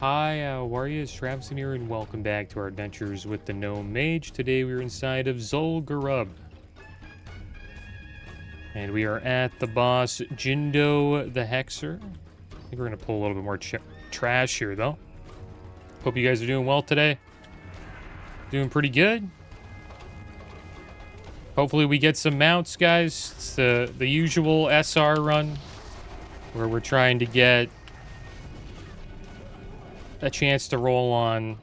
Hi, how are you? It's Travis here, and welcome back to our adventures with the Gnome Mage. Today we're inside of Zul'Gurub. And we are at the boss, Jindo the Hexer. I think we're going to pull a little bit more trash here, though. Hope you guys are doing well today. Doing pretty good. Hopefully we get some mounts, guys. It's the usual SR run, where we're trying to get a chance to roll on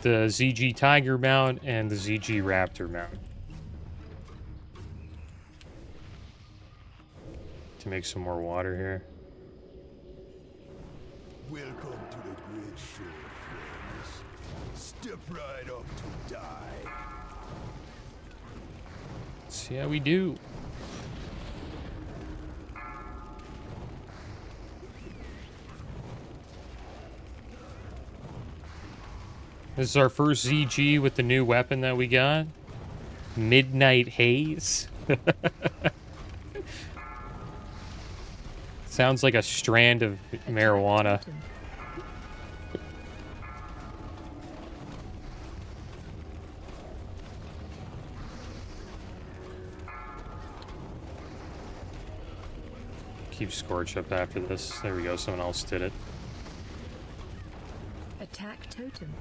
the ZG Tiger mount and the ZG Raptor mount to make some more water here. Welcome to the great show, friends. Step right up to die. Let's see how we do. This is our first ZG with the new weapon that we got. Midnight Haze. Sounds like a strand of marijuana. Keep Scorch up after this. There we go, someone else did it. Attack totem.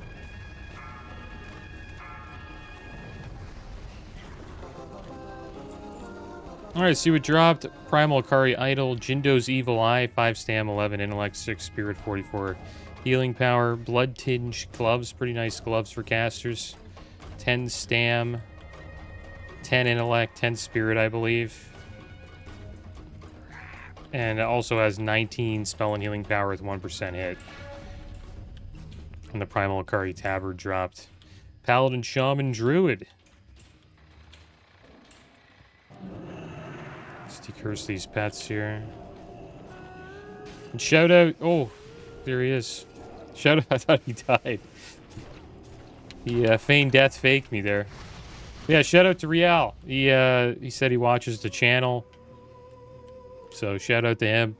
Alright, see what dropped. Primal Akari Idol, Jindo's Evil Eye, 5 Stam, 11 Intellect, 6 Spirit, 44 Healing Power, Blood Tinged Gloves, pretty nice gloves for casters. 10 Stam, 10 Intellect, 10 Spirit, I believe. And it also has 19 Spell and Healing Power with 1% hit. And the Primal Akari Tabard dropped. Paladin, Shaman, Druid. Curse these pets here. And shout out. Oh, there he is. Shout out. I thought he died. He feigned death, faked me there. Yeah, shout out to Rial. He said he watches the channel. So shout out to him.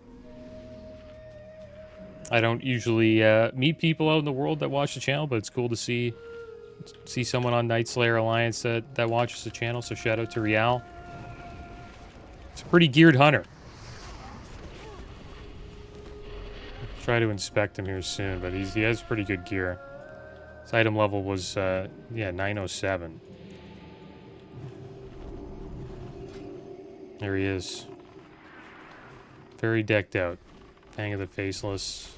I don't usually meet people out in the world that watch the channel, but it's cool to see someone on Nightslayer Alliance that watches the channel. So shout out to Rial. It's a pretty geared hunter. Try to inspect him here soon, but he has pretty good gear. His item level was, yeah, 907. There he is. Very decked out. Fang of the Faceless.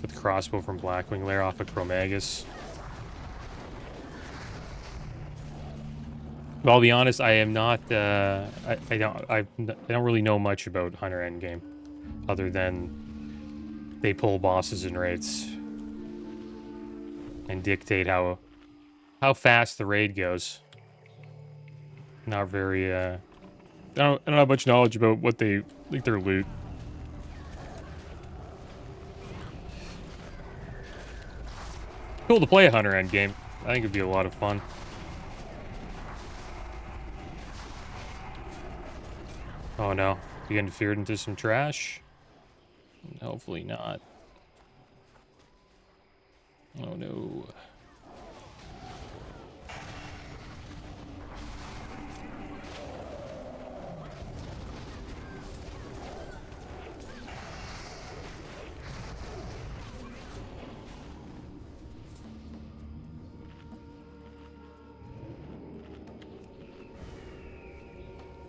With the crossbow from Blackwing Lair off of Chromagus. Well, I'll be honest, I am not, I don't really know much about Hunter Endgame, other than they pull bosses and raids and dictate how fast the raid goes. Not very, I don't have much knowledge about what they, like their loot. Cool to play a Hunter Endgame. I think it'd be a lot of fun. Oh no, you get interfered into some trash? Hopefully not. Oh no.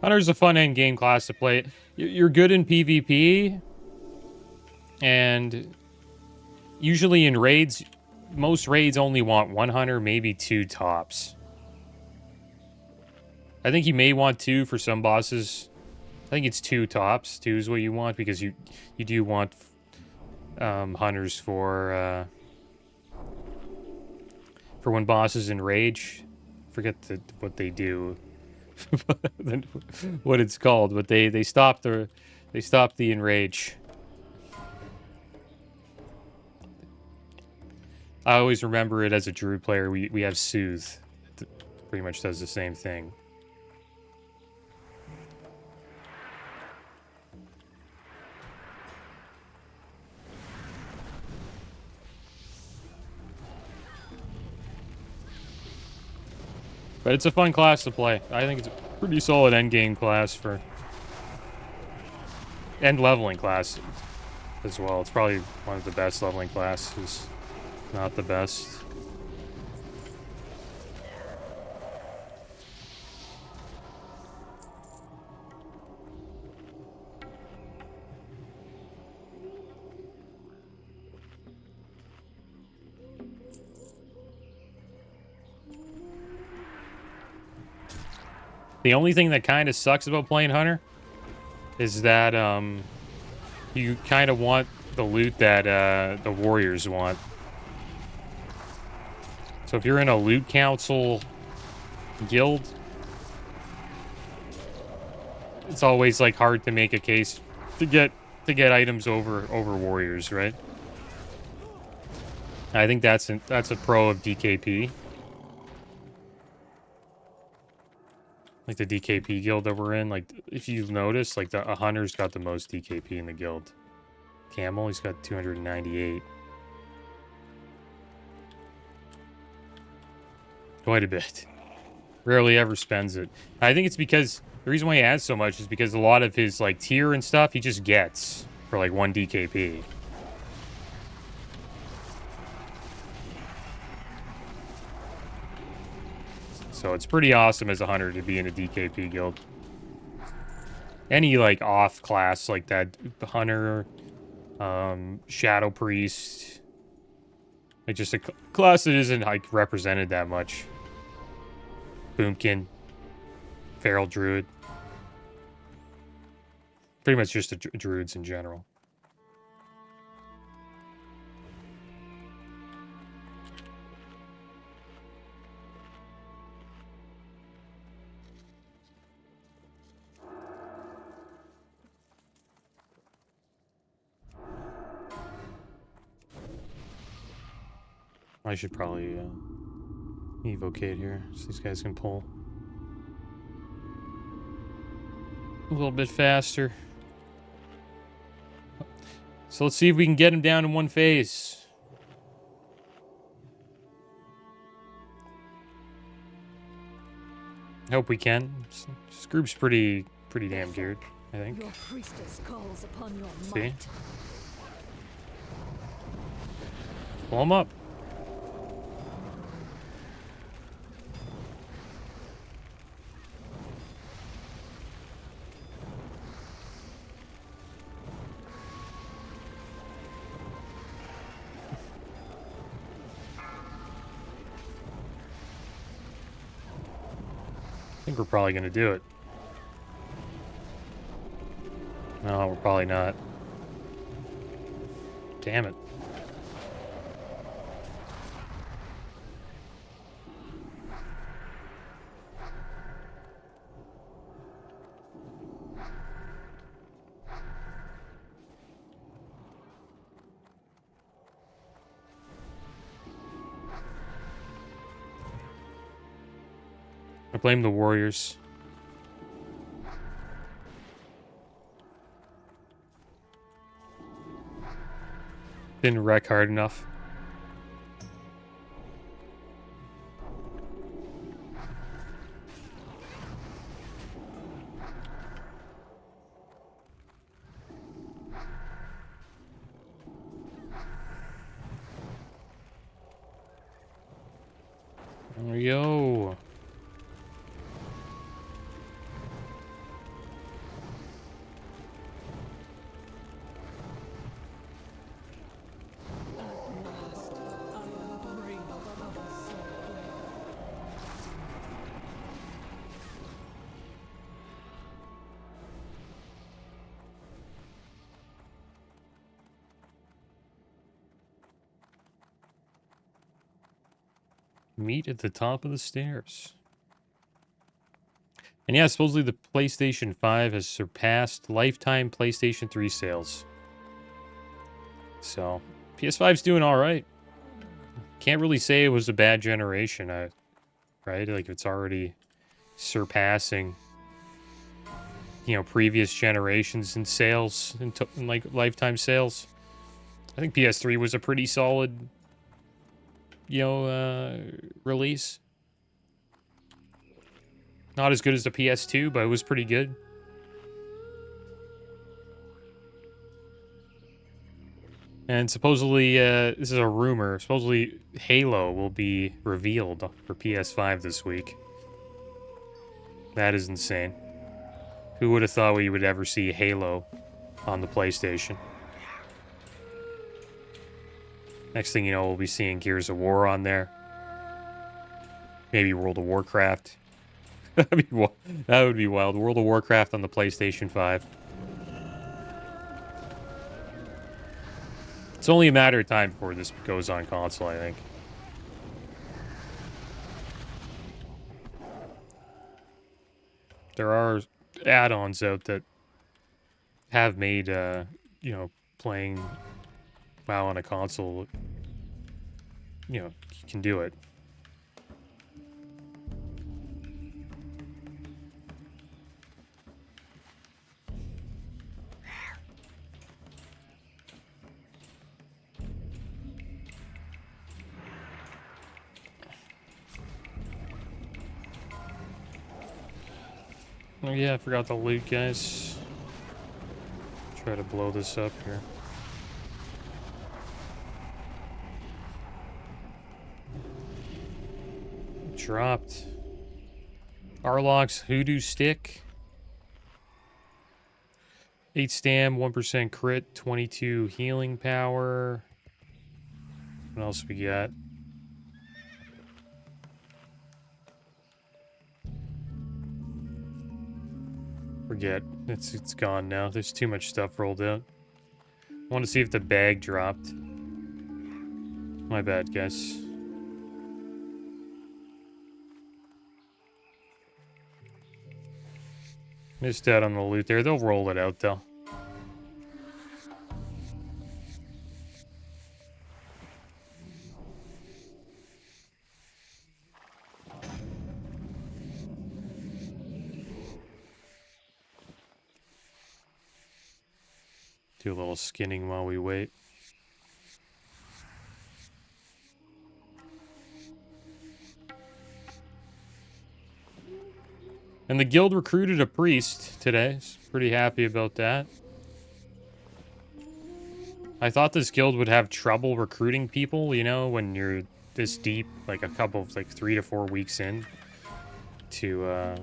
Hunter's a fun end-game class to play. You're good in PvP, and usually in raids, most raids only want one hunter, maybe two tops. I think you may want two for some bosses. I think it's two tops. Two is what you want, because you do want hunters for when bosses enrage. Forget what they do. What it's called, but they stop the enrage. I always remember it as a druid player. We have Soothe. It pretty much does the same thing. But it's a fun class to play. I think it's a pretty solid endgame class for... And leveling class as well. It's probably one of the best leveling classes. Not the best. The only thing that kind of sucks about playing Hunter is that you kind of want the loot that the warriors want. So if you're in a loot council guild, it's always like hard to make a case to get items over warriors, right? I think that's a pro of DKP. Like the DKP guild that we're in, like if you've noticed, like a hunter's got the most DKP in the guild. Camel, he's got 298. Quite a bit. Rarely ever spends it. I think it's because the reason why he has so much is because a lot of his like tier and stuff he just gets for like 1 DKP. So it's pretty awesome as a hunter to be in a DKP guild. Any like off class like that, hunter, shadow priest, like just a class that isn't like represented that much. Boomkin, feral druid, pretty much just druids in general. I should probably evocate here so these guys can pull a little bit faster. So let's see if we can get him down in one phase. I hope we can. This group's pretty damn geared, I think. Your priestess calls upon your See? might. Pull him up. I think we're probably going to do it. No, we're probably not. Damn it. I blame the warriors. Didn't wreck hard enough. There we go. Meet at the top of the stairs. And yeah, supposedly the PlayStation 5 has surpassed lifetime PlayStation 3 sales. So, PS5's doing alright. Can't really say it was a bad generation, right? Like, it's already surpassing, you know, previous generations in sales, in like, lifetime sales. I think PS3 was a pretty solid, you know, release. Not as good as the PS2, but it was pretty good. And supposedly, this is a rumor, supposedly Halo will be revealed for PS5 this week. That is insane. Who would have thought we would ever see Halo on the PlayStation? Next thing you know, we'll be seeing Gears of War on there. Maybe World of Warcraft. That would be wild. World of Warcraft on the PlayStation 5. It's only a matter of time before this goes on console, I think. There are add-ons out that have made, you know, playing WoW on a console, you know, you can do it. Oh yeah, I forgot the loot, guys. Try to blow this up here. Dropped. Arloc's Hoodoo Stick. 8 stam, 1% crit, 22 healing power. What else we got? Forget. It's gone now. There's too much stuff rolled out. I want to see if the bag dropped. My bad, guys. Missed out on the loot there. They'll roll it out, though. Do a little skinning while we wait. And the guild recruited a priest today. Pretty happy about that. I thought this guild would have trouble recruiting people, you know, when you're this deep, like a couple of, like 3 to 4 weeks in to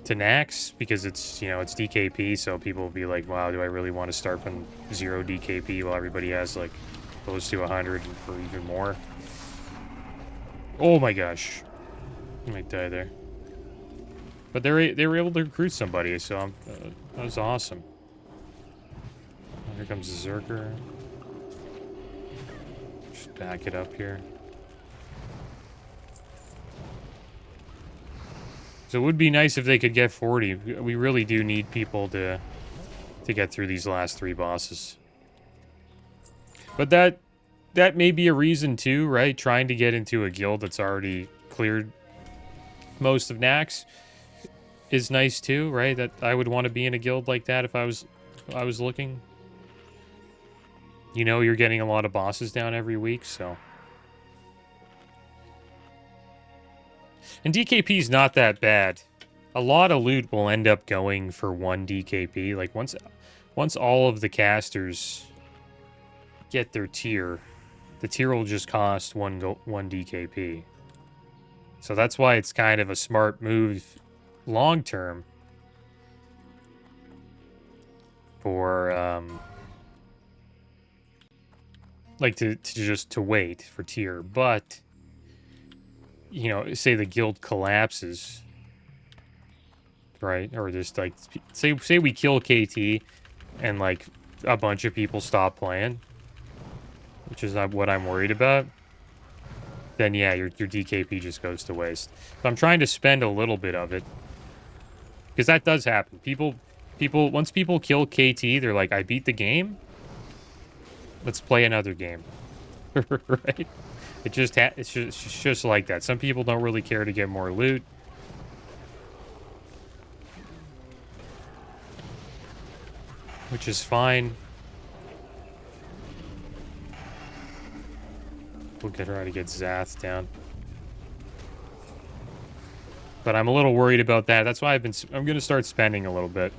Nax, because it's, you know, it's DKP, so people will be like, wow, do I really want to start from 0 DKP while everybody has like close to 100 or even more? Oh my gosh. I might die there. But they were able to recruit somebody, so that was awesome. Here comes the Zerker. Just back it up here. So it would be nice if they could get 40. We really do need people to get through these last 3 bosses. But that may be a reason too, right? Trying to get into a guild that's already cleared most of Nax is nice too, right? That I would want to be in a guild like that if I was looking. You know, you're getting a lot of bosses down every week, so. And DKP is not that bad. A lot of loot will end up going for 1 DKP. Like once all of the casters get their tier, the tier will just cost 1 DKP. So that's why it's kind of a smart move long term for like to just wait for tier. But you know, say the guild collapses, right? Or just like say we kill KT and like a bunch of people stop playing, which is not what I'm worried about. Then yeah, your DKP just goes to waste. So I'm trying to spend a little bit of it, because that does happen. People once people kill KT, they're like, I beat the game. Let's play another game, right? It's just like that. Some people don't really care to get more loot. Which is fine. We'll try to get Zath down. But I'm a little worried about that. That's why I'm going to start spending a little bit.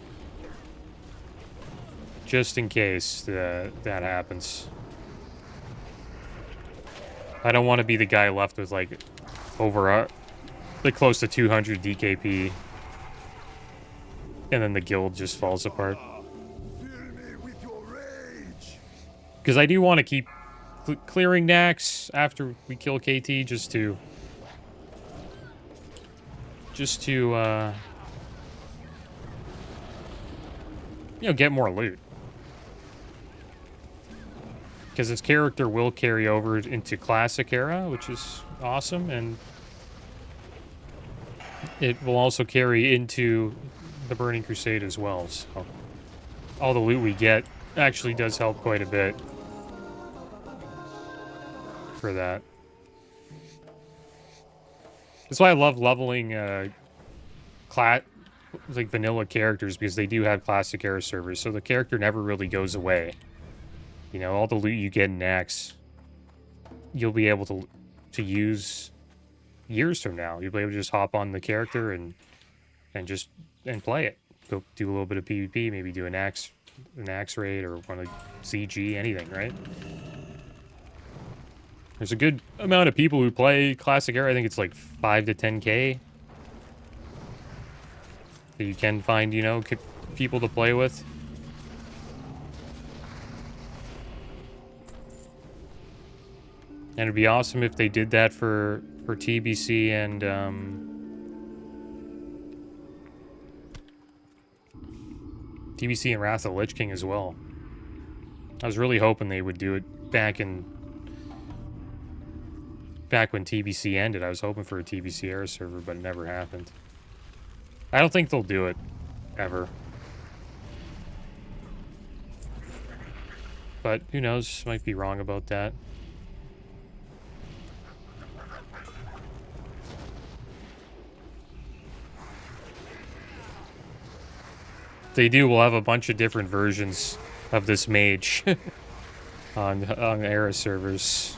Just in case that happens. I don't want to be the guy left with, like, over, like, close to 200 DKP. And then the guild just falls apart. Because I do want to keep clearing Nax after we kill KT just to you know, get more loot. Because his character will carry over into Classic Era, which is awesome, and it will also carry into the Burning Crusade as well, so all the loot we get actually does help quite a bit for that. That's why I love leveling like vanilla characters, because they do have Classic Era servers, so the character never really goes away. You know, all the loot you get in Axe, you'll be able to use years from now. You'll be able to just hop on the character and play it. Go do a little bit of PvP, maybe do an axe raid or run a CG, anything, right? There's a good amount of people who play Classic Era. I think it's like 5 to 10K that you can find, you know, people to play with. And it'd be awesome if they did that for TBC and TBC and Wrath of the Lich King as well. I was really hoping they would do it back when TBC ended. I was hoping for a TBC Era server, but it never happened. I don't think they'll do it ever. But who knows? Might be wrong about that. They do, we'll have a bunch of different versions of this mage on Era servers.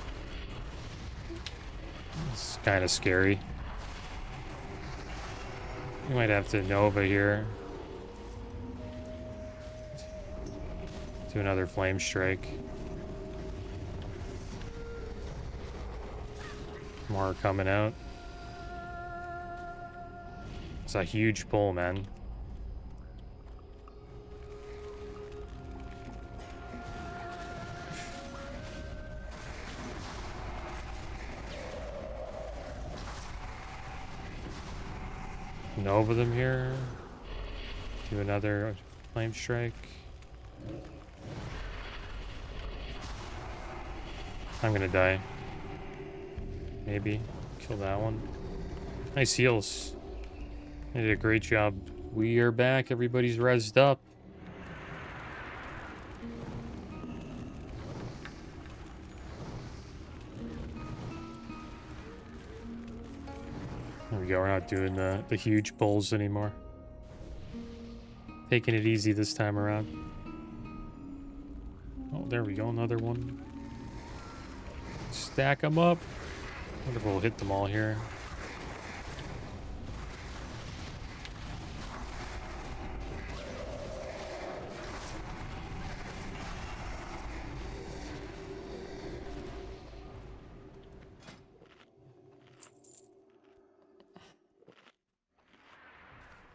It's kind of scary. You might have to Nova here. Do another Flame Strike. More coming out. It's a huge pull, man. Nova them here. Do another Flame Strike. I'm gonna die. Maybe. Kill that one. Nice heals. They did a great job. We are back. Everybody's rezzed up. There we go. We're not doing the huge pulls anymore. Taking it easy this time around. Oh, there we go. Another one. Stack them up. Wonder if we'll hit them all here.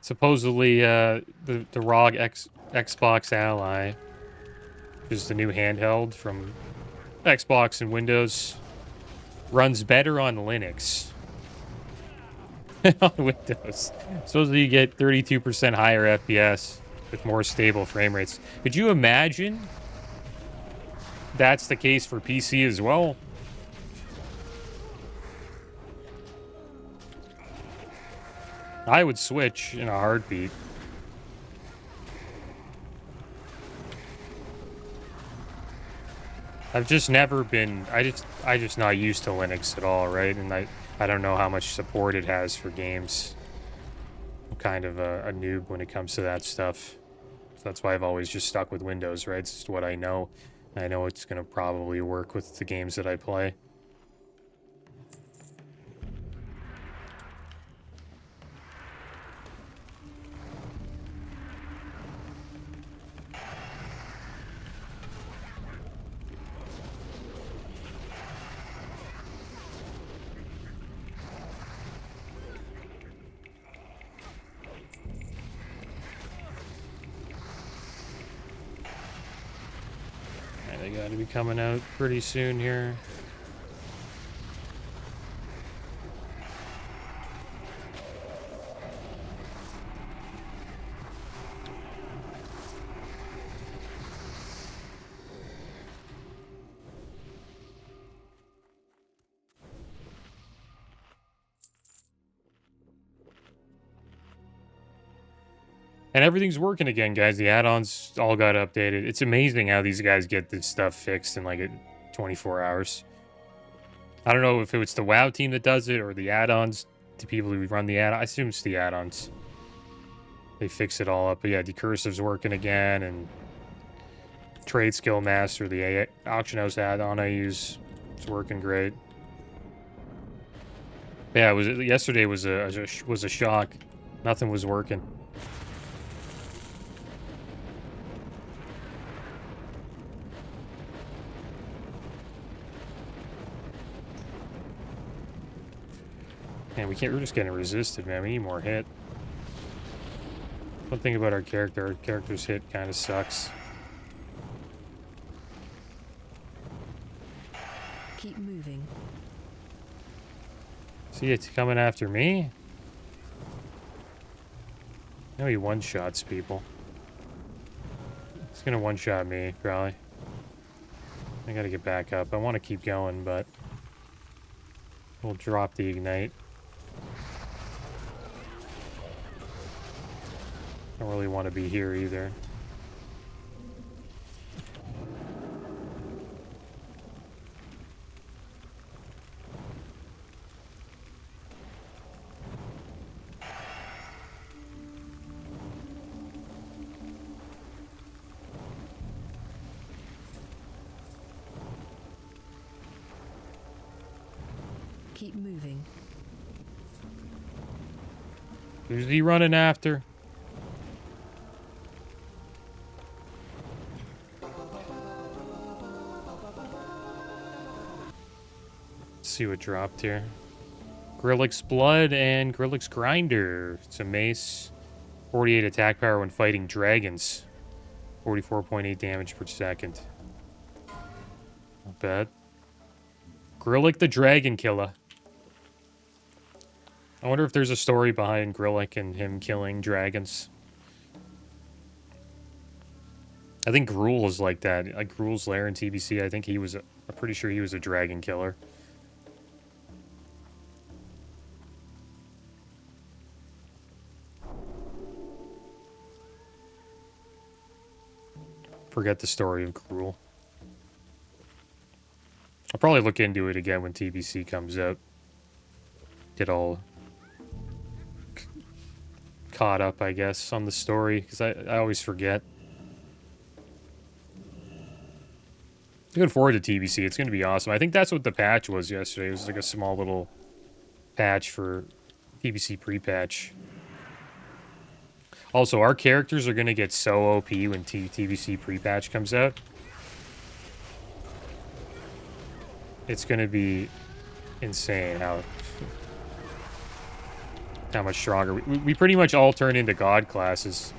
Supposedly, the ROG Xbox Ally, which is the new handheld from Xbox and Windows, runs better on Linux. On Windows. Supposedly you get 32% higher FPS with more stable frame rates. Could you imagine that's the case for PC as well? I would switch in a heartbeat. I've just never been, I just not used to Linux at all, right? And I don't know how much support it has for games. I'm kind of a noob when it comes to that stuff. So that's why I've always just stuck with Windows, right? It's just what I know. I know it's going to probably work with the games that I play. they gotta be coming out pretty soon here. And everything's working again, guys. The add-ons all got updated. It's amazing how these guys get this stuff fixed in like 24 hours. I don't know if it's the WoW team that does it or the add-ons, the people who run the add-ons. I assume it's the add-ons. They fix it all up. But yeah, Decursive's working again, and TradeSkillMaster, the auction house add-on I use, it's working great. Yeah, yesterday was a shock. Nothing was working. Man, we're just getting resisted, man. We need more hit. One thing about our character's hit kind of sucks. Keep moving. See, it's coming after me? No, he one-shots people. He's gonna one-shot me, probably. I gotta get back up. I want to keep going, but we'll drop the ignite. Don't really want to be here either. Keep moving. Who's he running after? See what dropped here. Grillik's Blood and Grillik's Grinder. It's a mace. 48 attack power when fighting dragons. 44.8 damage per second. Not bad. Grillik the Dragon Killer. I wonder if there's a story behind Grillik and him killing dragons. I think Gruul is like that. Like Gruul's lair in TBC, I think I'm pretty sure he was a dragon killer. Forget the story of Gruul. I'll probably look into it again when TBC comes out. Get all caught up, I guess, on the story, because I always forget. Looking forward to TBC. It's going to be awesome. I think that's what the patch was yesterday. It was like a small little patch for TBC pre-patch. Also, our characters are going to get so OP when TBC pre-patch comes out. It's going to be insane how much stronger. We pretty much all turn into god classes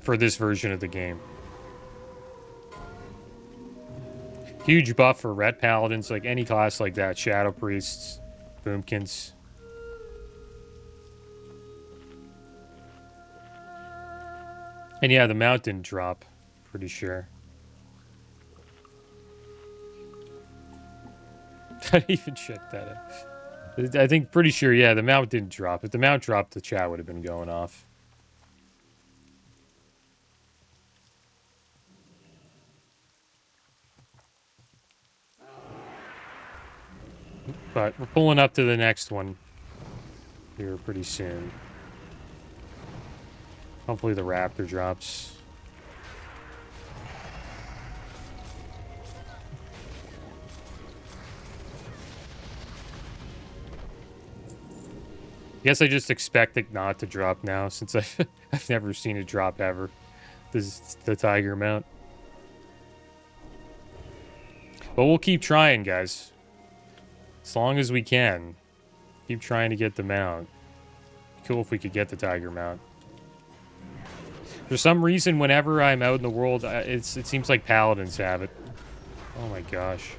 for this version of the game. Huge buff for ret paladins, like any class like that. Shadow priests, boomkins. And yeah, the mount didn't drop, pretty sure. I didn't even check that out. I think pretty sure, yeah, the mount didn't drop. If the mount dropped, the chat would have been going off. But we're pulling up to the next one here pretty soon. Hopefully the raptor drops. I guess I just expect it not to drop now, since I've never seen it drop ever. This is the tiger mount. But we'll keep trying, guys. As long as we can. Keep trying to get the mount. Cool if we could get the tiger mount. For some reason, whenever I'm out in the world, it seems like paladins have it. Oh my gosh.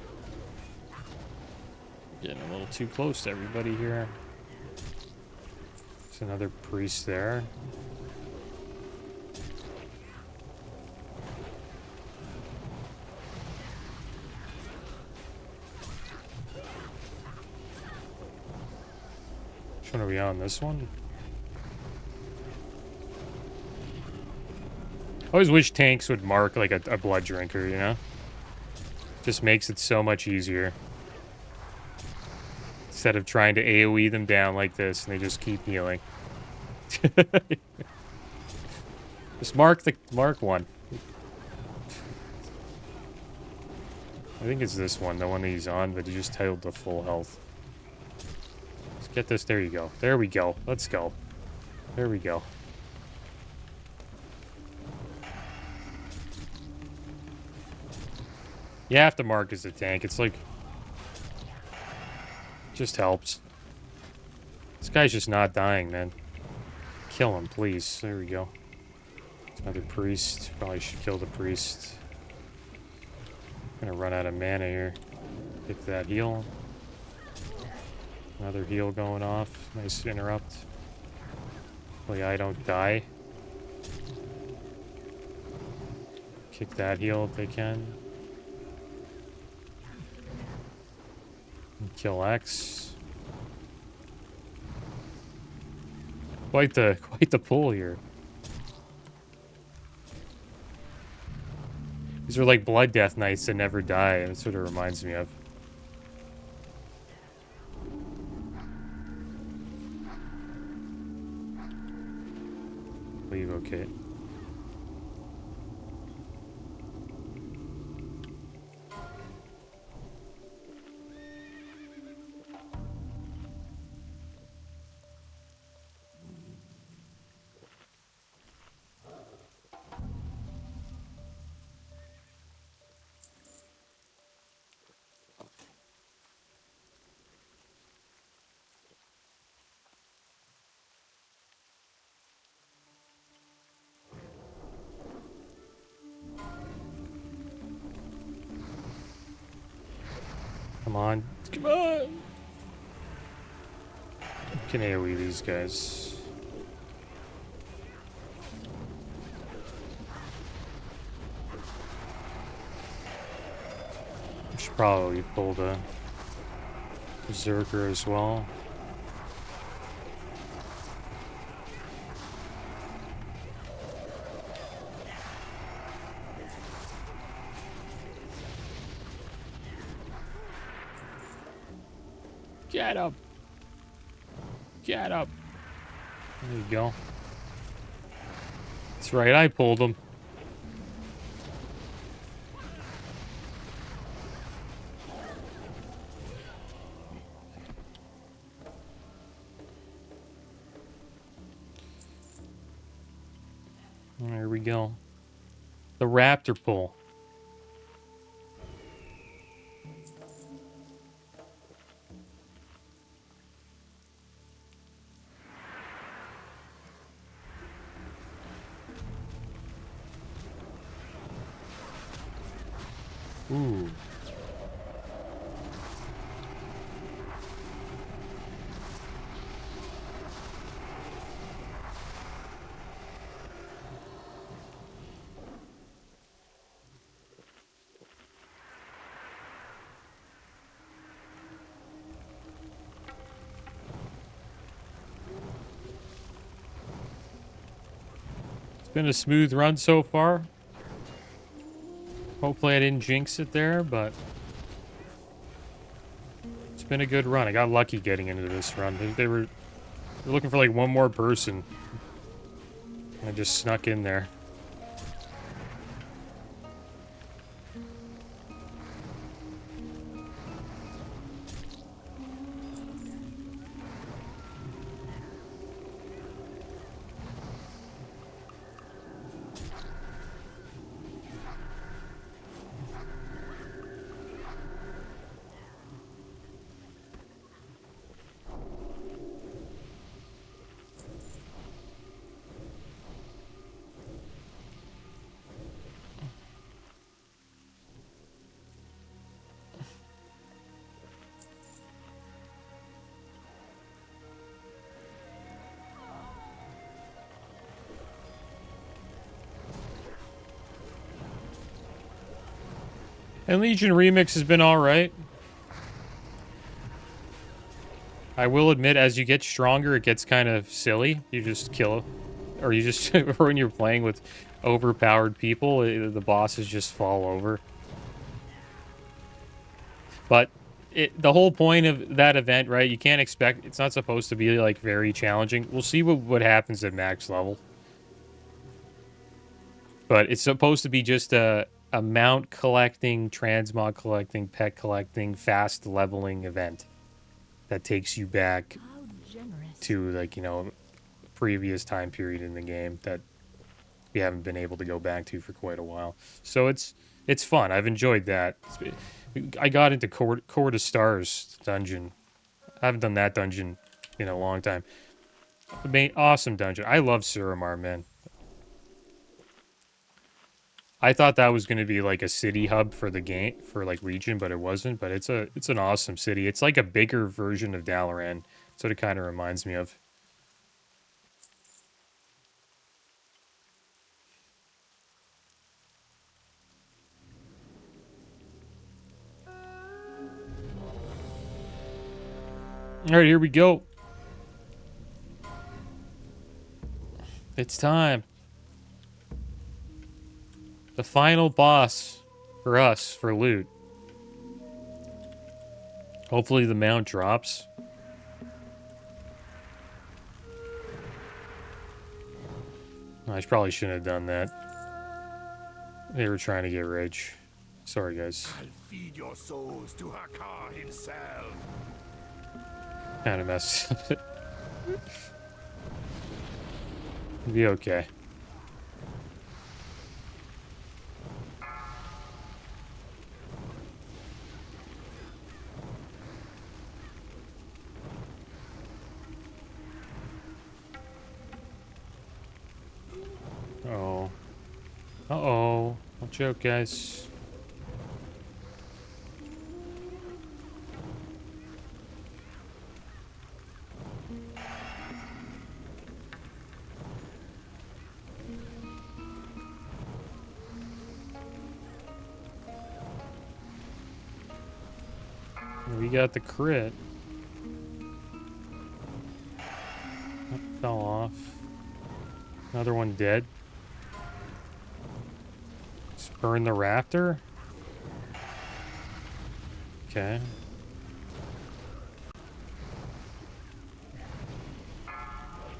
Getting a little too close to everybody here. There's another priest there. Which one are we on? This one? I always wish tanks would mark like a blood drinker, you know? Just makes it so much easier. Instead of trying to AoE them down like this and they just keep healing. Just mark one. I think it's this one, the one that he's on, but he just titled to full health. Let's get this. There you go. There we go. Let's go. There we go. You have to mark as a tank. It's like... just helps. This guy's just not dying, man. Kill him, please. There we go. Another priest. Probably should kill the priest. Gonna run out of mana here. Hit that heal. Another heal going off. Nice interrupt. Hopefully I don't die. Kick that heal if they can. Kill X. Quite the pull here. These are like Blood Death Knights that never die. That's what it reminds me of. Leave, okay. Come on. Come on! Can AoE these guys. I should probably pull the Berserker as well. Get up. Get up. There you go. That's right, I pulled him. There we go. The raptor pull. Ooh. It's been a smooth run so far. Hopefully I didn't jinx it there, but it's been a good run. I got lucky getting into this run. They were looking for like one more person. I just snuck in there. And Legion Remix has been alright. I will admit, as you get stronger, it gets kind of silly. You just kill, or you just, when you're playing with overpowered people, the bosses just fall over. But the whole point of that event, right, you can't expect, it's not supposed to be, like, very challenging. We'll see what happens at max level. But it's supposed to be just a mount collecting, transmog collecting, pet collecting, fast leveling event that takes you back How generous. to, like, you know, previous time period in the game that we haven't been able to go back to for quite a while. So it's fun. I've enjoyed that. I got into Court of Stars dungeon. I haven't done that dungeon in a long time. Awesome dungeon. I love Suramar, man. I thought that was going to be like a city hub for the game, for like Legion, but it wasn't. But it's an awesome city. It's like a bigger version of Dalaran. That's what it kind of reminds me of. All right, here we go. It's time. The final boss for us, for loot. Hopefully the mount drops. I probably shouldn't have done that. They were trying to get rich. Sorry, guys. I'll feed your souls to Hakar himself. Kind of messed up. Be okay. Uh-oh. Uh-oh. Watch out, guys. We got the crit. That fell off. Another one dead. Just burn the raptor. Okay.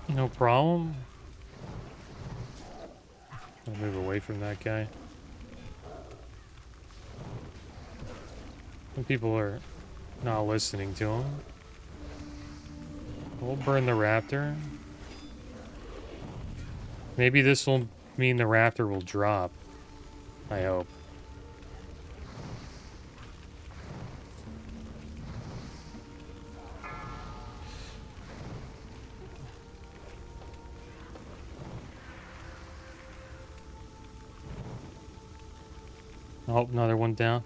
No problem. I'll move away from that guy. Some people are not listening to him. We'll burn the raptor. Maybe this will mean the raptor will drop. I hope. Oh, another one down.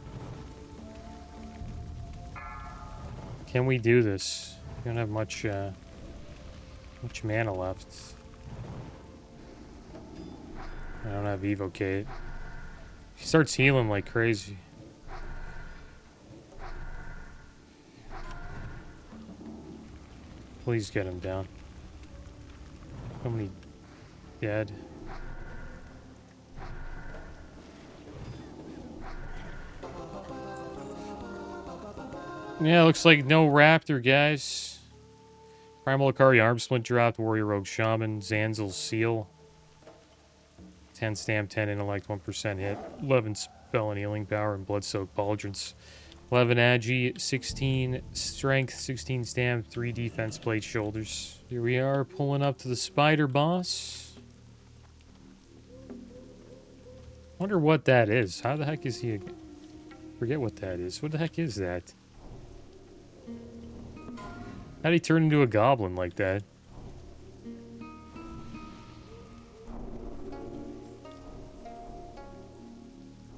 Can we do this? We don't have much mana left. I don't have Evocate. He starts healing like crazy. Please get him down. How many dead? Yeah, looks like no raptor, guys. Primal Akari Arm Splint dropped, Warrior Rogue Shaman, Zanzil's Seal. 10 stamp, 10 intellect, 1% hit, 11 spell and healing power, and blood-soaked pauldrons. 11 agi, 16 strength, 16 stamp, 3 defense plate shoulders. Here we are, pulling up to the spider boss. Wonder what that is. How the heck is he? Forget what that is. What the heck is that? How'd he turn into a goblin like that?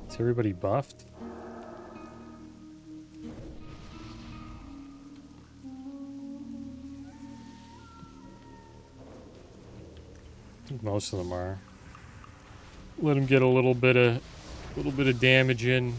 Is everybody buffed? I think most of them are. Let him get a little bit of damage in.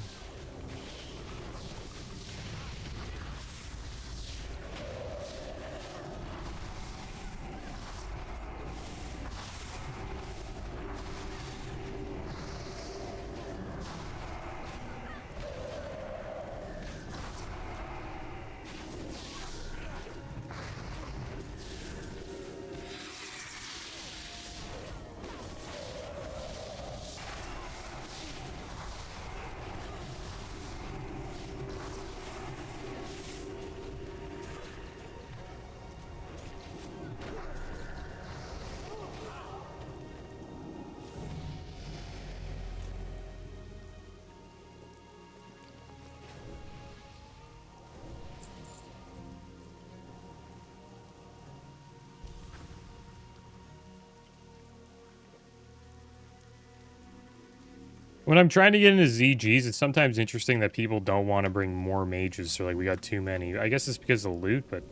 When I'm trying to get into ZGs, it's sometimes interesting that people don't want to bring more mages. So, like, we got too many. I guess it's because of the loot, but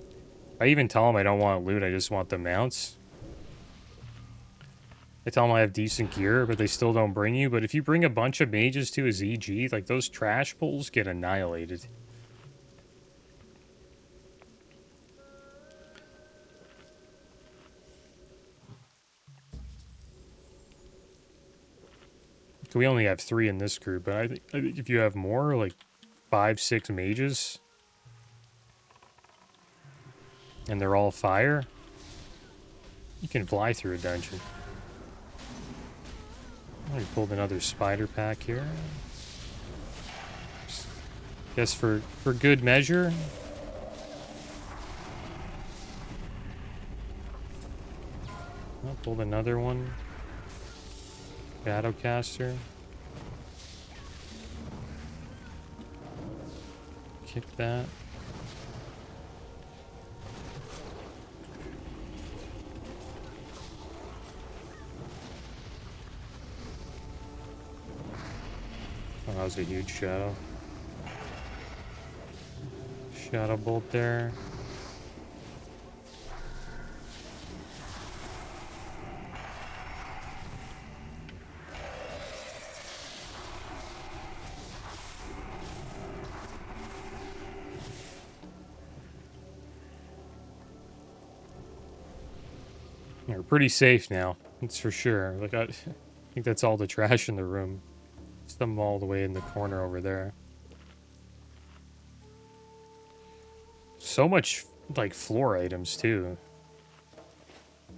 I even tell them I don't want loot, I just want the mounts. I tell them I have decent gear, but they still don't bring you. But if you bring a bunch of mages to a ZG, like, those trash pulls get annihilated. We only have 3 in this group, but I think if you have more, like 5, 6 mages, and they're all fire, you can fly through a dungeon. We pulled another spider pack here. Guess for good measure. Oh, pulled another one. Shadowcaster. Kick that. Oh, that was a huge shadow. Shadow bolt there. We're pretty safe now, that's for sure. Like I think that's all the trash in the room. Some all the way in the corner over there. So much, like, floor items, too. I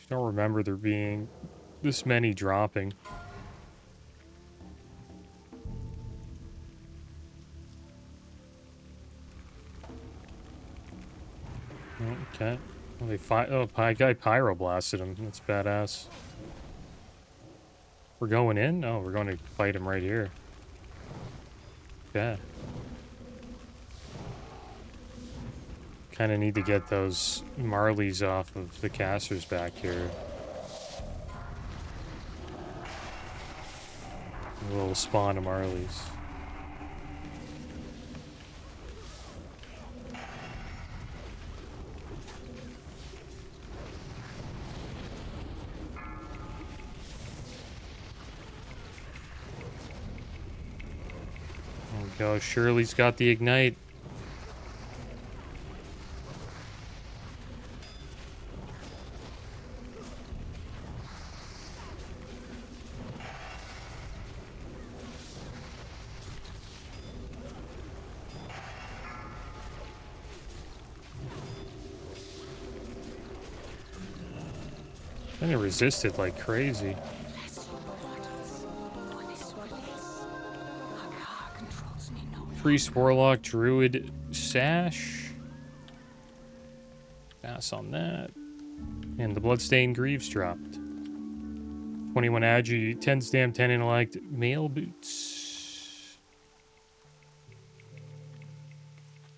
don't remember there being this many dropping. Okay. Well, guy pyroblasted him. That's badass. We're going in? Oh, we're going to fight him right here. Yeah. Kind of need to get those Marleys off of the casters back here. A little spawn of Marleys. There we go. Shirley's got the ignite. And it resisted like crazy. Priest, Warlock, Druid, Sash. Pass on that. And the Bloodstained Greaves dropped. 21 Agi, 10 Stam, 10 Intellect, Mail Boots.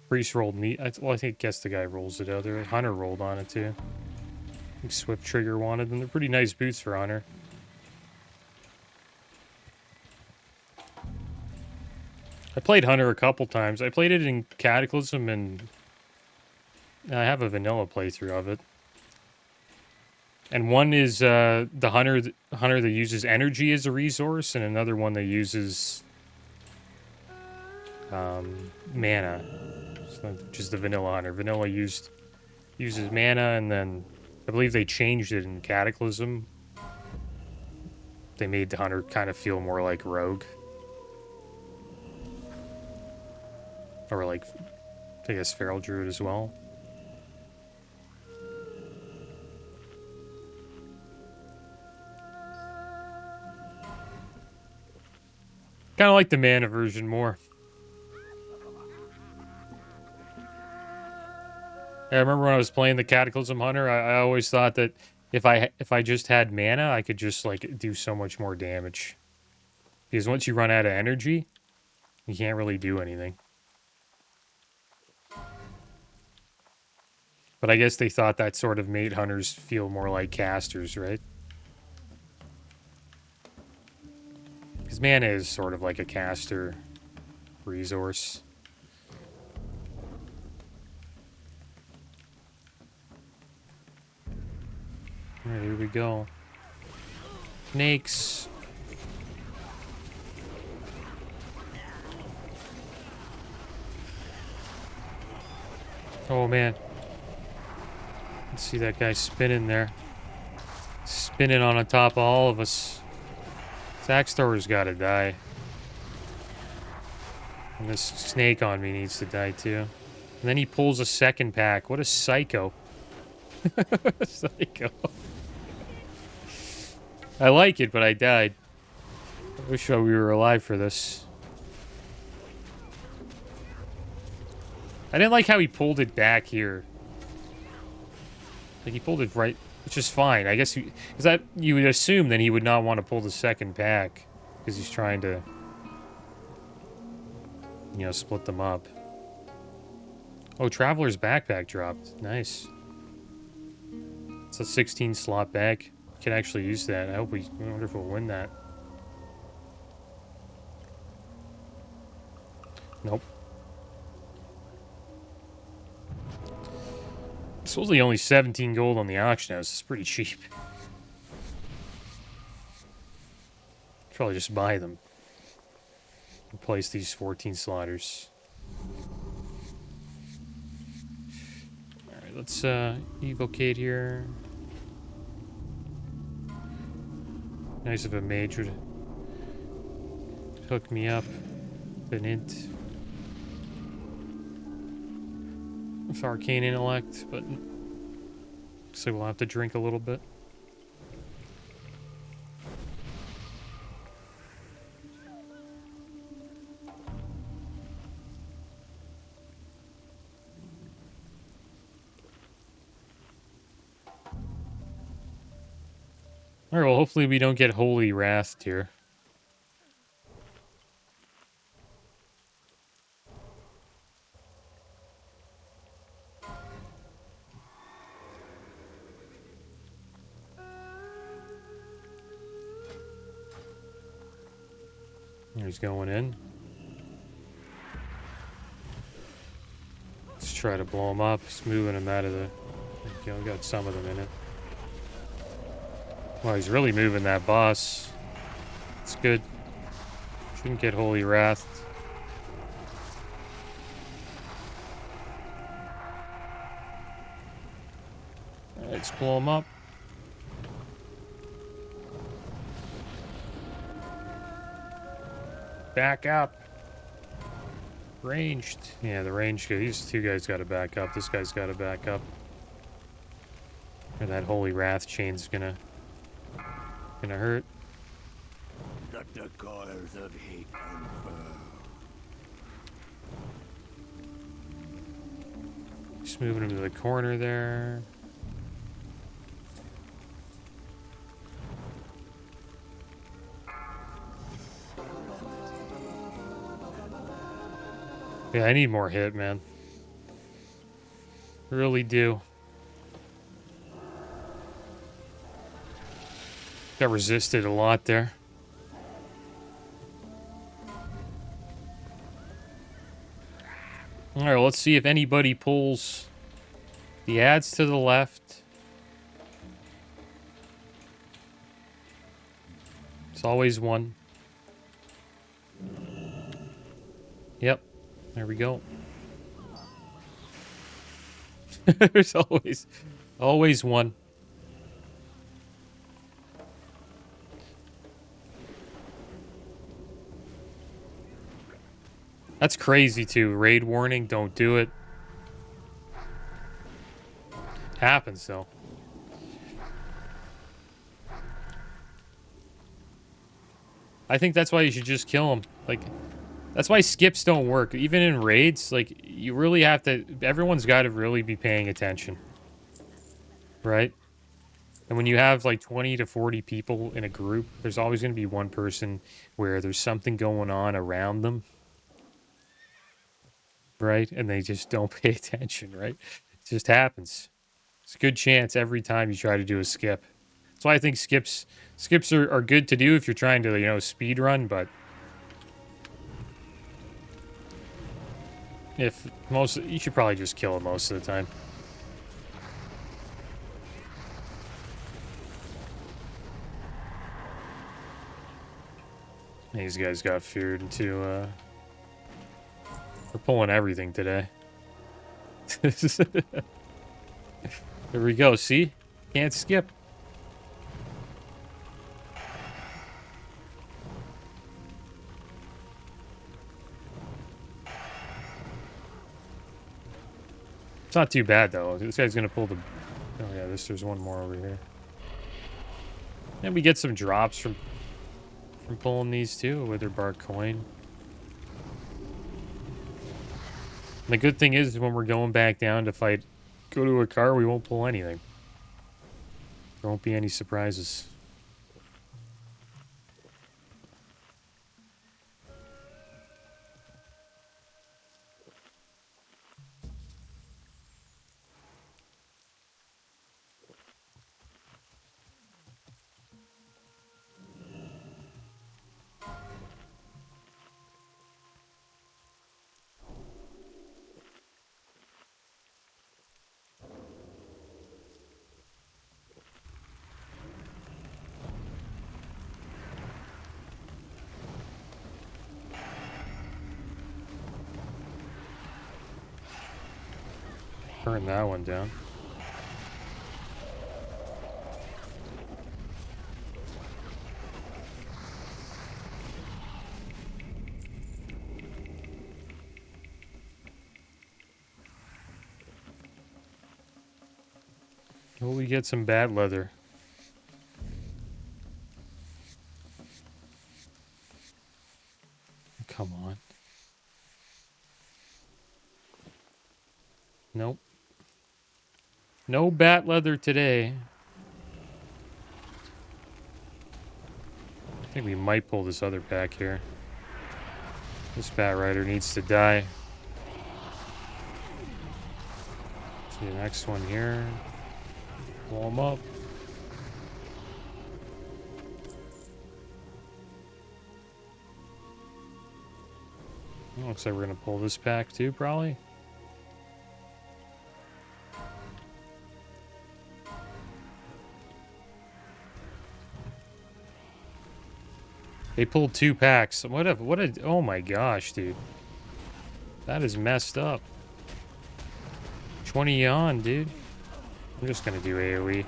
Priest rolled neat. Well, I guess the guy rolls it out there. Hunter rolled on it too. I think Swift Trigger wanted them. They're pretty nice boots for Hunter. I played Hunter a couple times. I played it in Cataclysm, and I have a vanilla playthrough of it. And one is the hunter that uses energy as a resource, and another one that uses mana, which is the vanilla hunter. Vanilla uses mana, and then I believe they changed it in Cataclysm. They made the hunter kind of feel more like rogue. Or like, I guess, Feral Druid as well. Kind of like the mana version more. I remember when I was playing the Cataclysm Hunter, I always thought that if I just had mana, I could just like do so much more damage. Because once you run out of energy, you can't really do anything. But I guess they thought that sort of made hunters feel more like casters, right? Because mana is sort of like a caster resource. Alright, here we go. Snakes. Oh man. Let's see that guy spinning there. Spinning on top of all of us. Axe thrower's gotta die. And this snake on me needs to die too. And then he pulls a second pack. What a psycho. Psycho. I like it, but I died. I wish we were alive for this. I didn't like how he pulled it back here. Like, he pulled it right, which is fine. I guess because that you would assume that he would not want to pull the second pack because he's trying to, you know, split them up. Oh, Traveler's backpack dropped. Nice. It's a 16 slot bag. Can actually use that. I wonder if we'll win that. Nope. Supposedly only 17 gold on the auction house. It's pretty cheap. Probably just buy them. Replace these 14 slaughters. Alright, let's evocate here. Nice of a mage to hook me up with an int. With arcane intellect, but looks like we'll have to drink a little bit. Alright, well hopefully we don't get holy wrathed here. He's going in. Let's try to blow him up. He's moving him out of the... You know, got some of them in it. Well, he's really moving that boss. It's good. Shouldn't get holy wrathed. Alright, let's blow him up. Back up. Ranged. Yeah, the range. These two guys got to back up. This guy's got to back up. Or that holy wrath chain's gonna hurt. Let the colors of hate unfurl. Just moving him to the corner there. Yeah, I need more hit, man. Really do. Got resisted a lot there. Alright, well, let's see if anybody pulls the ads to the left. It's always one. Yep. There we go. There's always one. That's crazy too. Raid warning, don't do it. Happens though. I think that's why you should just kill him. Like, that's why skips don't work. Even in raids, like, you really have to... Everyone's got to really be paying attention. Right? And when you have, like, 20 to 40 people in a group, there's always going to be one person where there's something going on around them. Right? And they just don't pay attention, right? It just happens. It's a good chance every time you try to do a skip. That's why I think skips are good to do if you're trying to, you know, speed run, but if most, you should probably just kill it most of the time. These guys got feared into, we're pulling everything today. There we go, see? Can't skip. It's not too bad, though. This guy's gonna pull the... Oh, yeah, there's one more over here. And we get some drops from pulling these, too. A Wither Bark coin. And the good thing is, when we're going back down to fight... Go to a car, we won't pull anything. There won't be any surprises. Burn that one down. Will we get some bad leather? Come on. Nope. No bat leather today. I think we might pull this other pack here. This bat rider needs to die. See the next one here. Blow him up. Looks like we're gonna pull this pack too, probably. They pulled 2 packs. What a, oh my gosh, dude. That is messed up. 20 on, dude. I'm just gonna do AoE.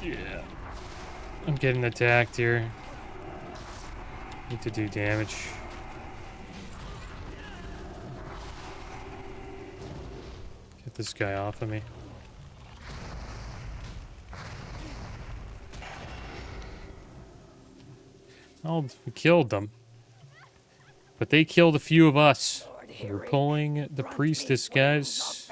Yeah. I'm getting attacked here. Need to do damage. Get this guy off of me. Oh, we killed them. But they killed a few of us. We're pulling the priestess, guys.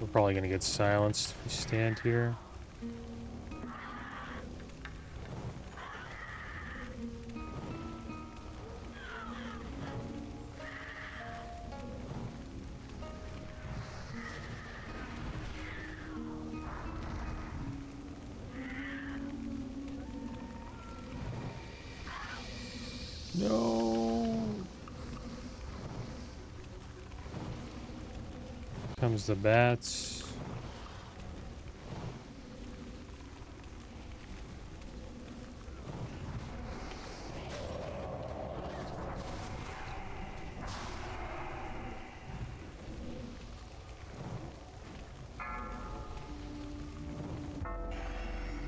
We're probably gonna get silenced if we stand here. No. Comes the bats.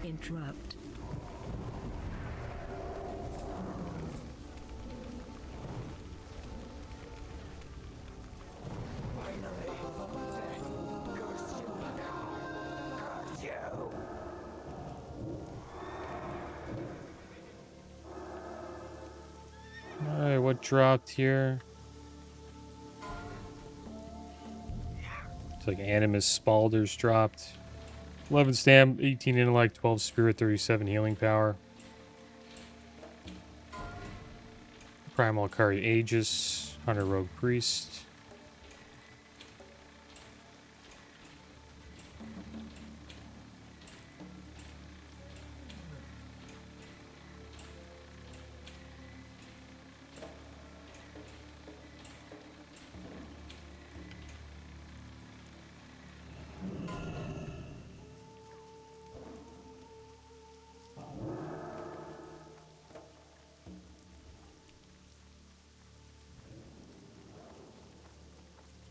Interrupt. Alright, what dropped here? It's like Animus Spalders dropped. 11 stamina, 18 intellect, 12 spirit, 37 healing power. Primal Akari Aegis, Hunter Rogue Priest.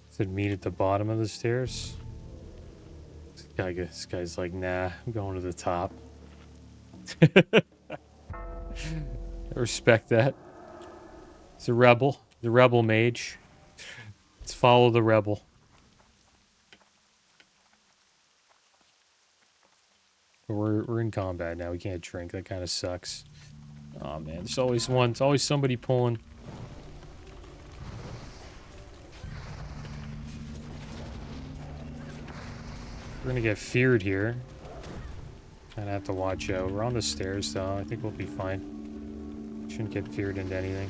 Said meet at the bottom of the stairs. This guy's like, nah, I'm going to the top. I respect that. He's a rebel. The rebel mage. Let's follow the rebel. But we're in combat now. We can't drink. That kind of sucks. Oh man, there's always one. There's always somebody pulling. We're gonna get feared here. Kinda have to watch out. We're on the stairs though. I think we'll be fine. Shouldn't get feared into anything.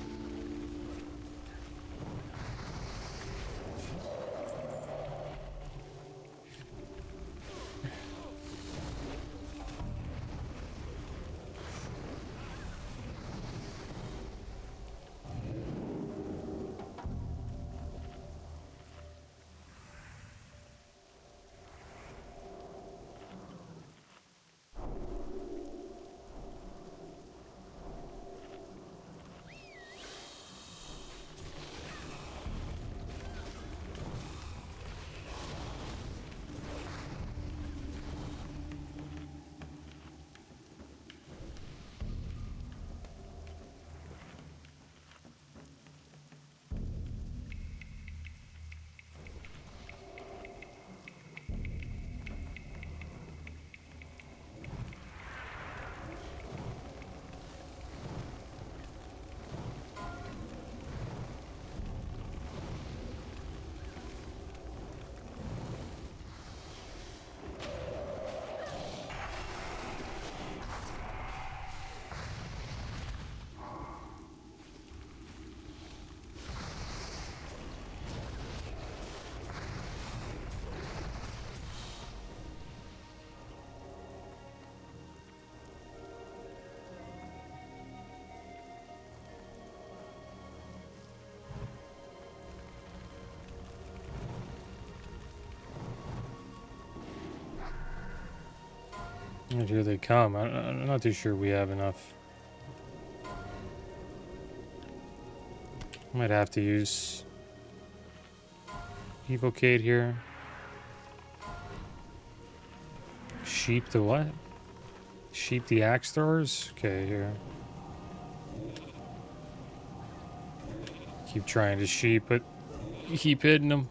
And here they come. I'm not too sure we have enough. Might have to use Evocate here. Sheep the what? Sheep the axe throwers? Okay, here. Keep trying to sheep, but you keep hitting them.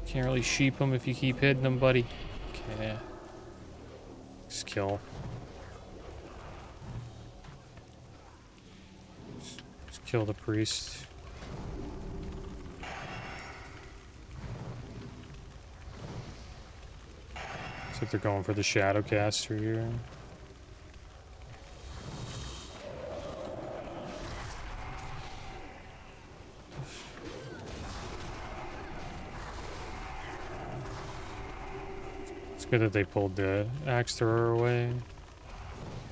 Can't really sheep them if you keep hitting them, buddy. Okay. Just kill. Just kill the priest. Looks like they're going for the Shadowcaster here. It's good that they pulled the axe thrower away.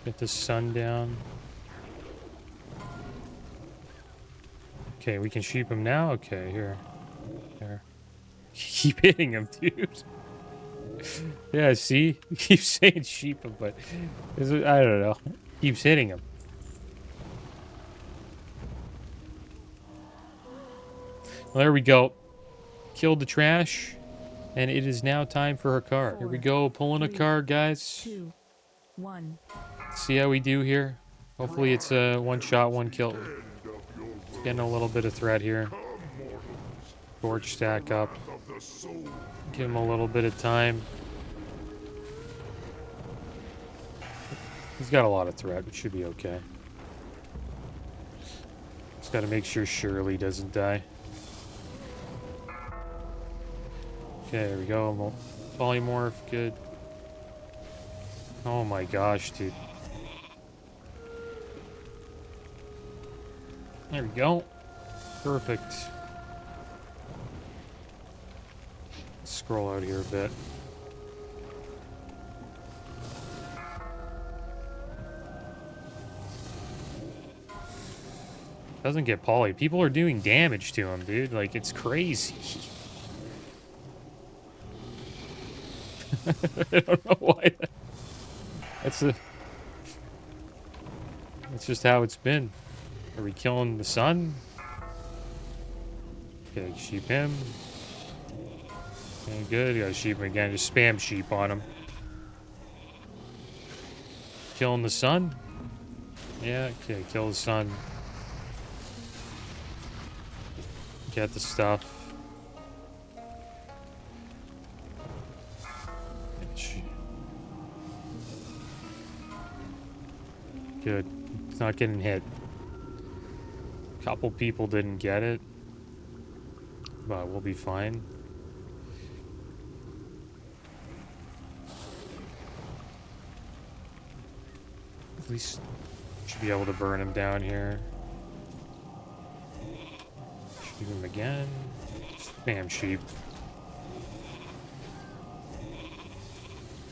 Get the sun down. Okay, we can sheep him now? Okay, here. There. Keep hitting him, dude. Yeah, see? You keep saying sheep him, but I don't know. Keeps hitting him. Well, there we go. Killed the trash. And it is now time for her card. Here we go, pulling a card, guys. 2, 1. See how we do here. Hopefully it's a one shot, one kill. It's getting a little bit of threat here. Torch stack up. Give him a little bit of time. He's got a lot of threat, but should be okay. Just gotta make sure Shirley doesn't die. Okay, there we go. Polymorph, good. Oh my gosh, dude. There we go. Perfect. Scroll out here a bit. Doesn't get poly. People are doing damage to him, dude. Like, it's crazy. I don't know why. That's just how it's been. Are we killing the sun? Okay, sheep him. Okay, good. Gotta sheep him again. Just spam sheep on him. Killing the sun? Yeah, okay, kill the sun. Get the stuff. Good. It's not getting hit. Couple people didn't get it. But we'll be fine. At least should be able to burn him down here. Shoot him again. Spam sheep.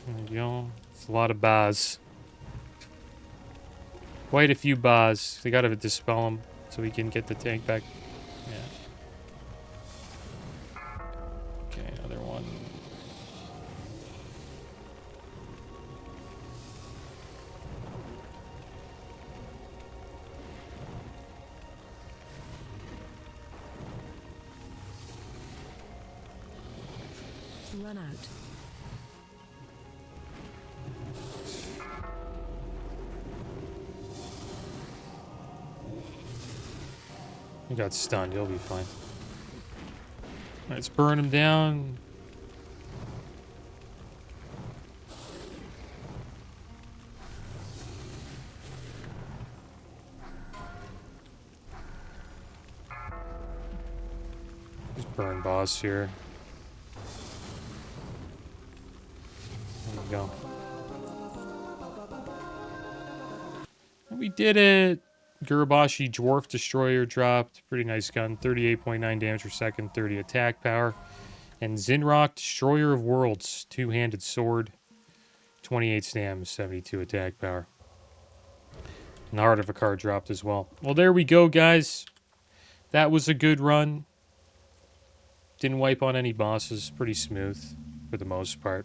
There you go. It's a lot of bars. Quite a few bars. They gotta dispel them so we can get the tank back. Yeah. Okay, another one. Run out. He got stunned. He'll be fine. Let's burn him down. Just burn boss here. There we go. And we did it! Gurubashi Dwarf Destroyer dropped. Pretty nice gun. 38.9 damage per second, 30 attack power. And Zinrock Destroyer of Worlds. Two-handed sword. 28 stam, 72 attack power. And the Heart of a card dropped as well. Well, there we go, guys. That was a good run. Didn't wipe on any bosses. Pretty smooth for the most part.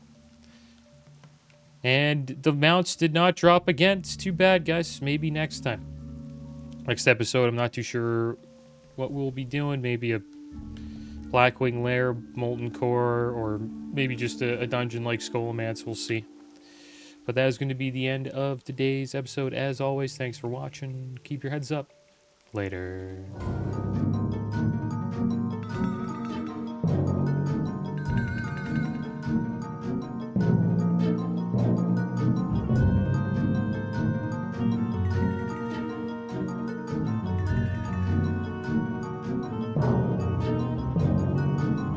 And the mounts did not drop again. It's too bad, guys. Maybe next time. Next episode, I'm not too sure what we'll be doing. Maybe a Blackwing Lair, Molten Core, or maybe just a dungeon like Scholomance. We'll see. But that is going to be the end of today's episode. As always, thanks for watching. Keep your heads up. Later.